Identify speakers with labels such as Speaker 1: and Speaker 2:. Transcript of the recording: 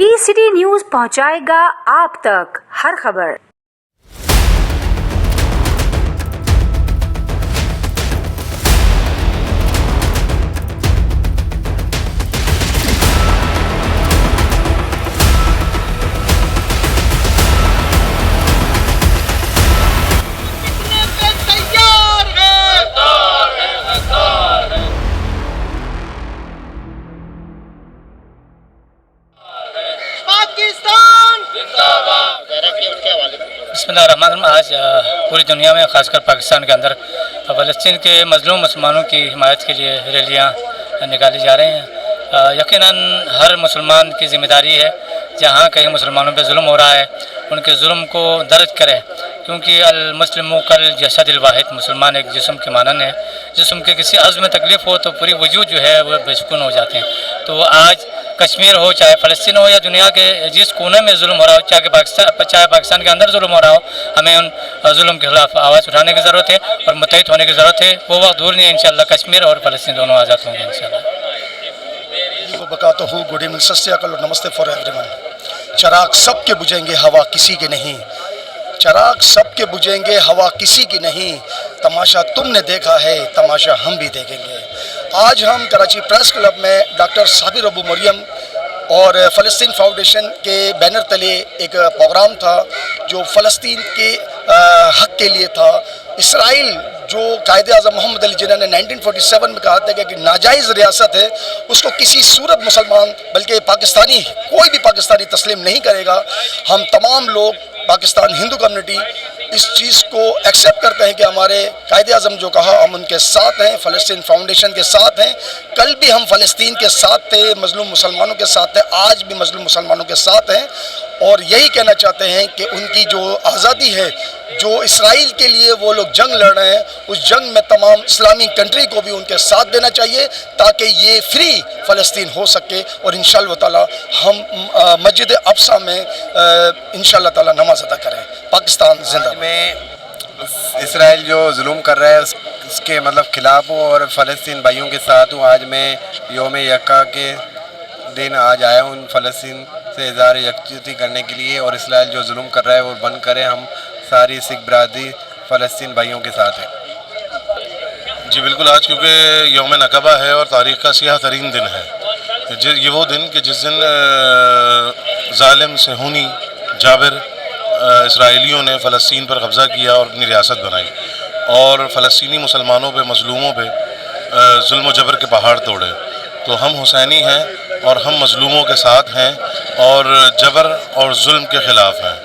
Speaker 1: City news पहुंचाएगा आप तक हर खबर।
Speaker 2: बिस्मिल्लाहिर्रहमानिर्रहीम। आज पूरी दुनिया में ख़ासकर पाकिस्तान के अंदर फ़लस्तीन के मज़लूम मुसलमानों की हिमायत के लिए रैलियाँ निकाली जा रही हैं। यकीनन हर मुसलमान की ज़िम्मेदारी है, जहाँ कहीं मुसलमानों पे जुल्म हो रहा है उनके जुल्म को दर्ज करें, क्योंकि अल-मुस्लिमु कल जसदिल वाहिद, मुसलमान एक जिस्म के मानन है। जिस्म के किसी अज़्म में तकलीफ़ हो तो पूरी वजूद जो है वह बेसुकून हो जाते हैं। तो आज कश्मीर हो, चाहे फ़लस्तीन हो, या दुनिया के जिस कोने में जुल्म हो रहा हो, चाहे पाकिस्तान के अंदर जुल्म हो रहा हो, हमें उन जुल्म के खिलाफ आवाज़ उठाने की ज़रूरत है और मुत्तहिद होने की ज़रूरत है। वो वक्त दूर नहीं है, इंशाअल्लाह कश्मीर और फ़लस्तीन दोनों आज़ाद होंगे इंशाअल्लाह।
Speaker 3: गुड इवनिंग, सत श्री अकाल, नमस्ते फॉर एवरीवन। चराग सबके बुझेंगे, हवा किसी के नहीं। चराग सबके बुझेंगे, हवा किसी की नहीं। तमाशा तुमने देखा है, तमाशा हम भी देखेंगे। आज हम कराची प्रेस क्लब में डॉक्टर साबिर अबू मरियम और फ़लस्तीन फाउंडेशन के बैनर तले एक प्रोग्राम था जो फ़लस्तीन के हक़ के लिए था। इसराइल जो कायदे-आज़म मोहम्मद अली जिन्ना ने 1947 में कहा था कि नाजायज़ रियासत है, उसको किसी सूरत मुसलमान बल्कि पाकिस्तानी, कोई भी पाकिस्तानी तस्लीम नहीं करेगा। हम तमाम लोग पाकिस्तान हिंदू कम्युनिटी इस चीज़ को एक्सेप्ट करते हैं कि हमारे कायदे-आज़म जो कहा हम उनके साथ हैं, फ़लस्तीन फाउंडेशन के साथ हैं। कल भी हम फ़लस्तीन के साथ थे, मज़लूम मुसलमानों के साथ थे, आज भी मज़लूम मुसलमानों के साथ हैं। और यही कहना चाहते हैं कि उनकी जो आज़ादी है, जो इसराइल के लिए वो लोग जंग लड़ रहे हैं, उस जंग में तमाम इस्लामी कंट्री को भी उनके साथ देना चाहिए ताकि ये फ्री फ़लस्तीन हो सके। और इंशाअल्लाह ताला हम मस्जिद अक़सा में इंशाअल्लाह ताला नमाज अदा करें। पाकिस्तान जिंदाबाद।
Speaker 4: में इसराइल जो जुल्म कर रहा है उसके मतलब खिलाफ हूँ और फ़लस्तीन भाइयों के साथ हूँ। आज मैं योम यका के दिन आज आया हूँ फ़लस्तीन से इज़हार यकजहती करने के लिए, और इसराइल जो जुल्म कर रहा है वो बंद करें। हम सारी सिख बरादरी फ़लस्तीन भाइयों के साथ है।
Speaker 5: जी बिल्कुल, आज क्योंकि यौम नकबा है और तारीख़ का सियाह तरीन दिन है। ये वो दिन कि जिस दिन ज़ालिम सेहूनी जाबिर इसराइलियों ने फ़लस्तीन पर कब्ज़ा किया और अपनी रियासत बनाई और फ़लस्तीनी मुसलमानों पे, मज़लूमों पे जुल्म व जबर के पहाड़ तोड़े। तो हम हुसैनी हैं और हम मज़लूमों के साथ हैं और जबर और जुल्म के ख़िलाफ़ हैं।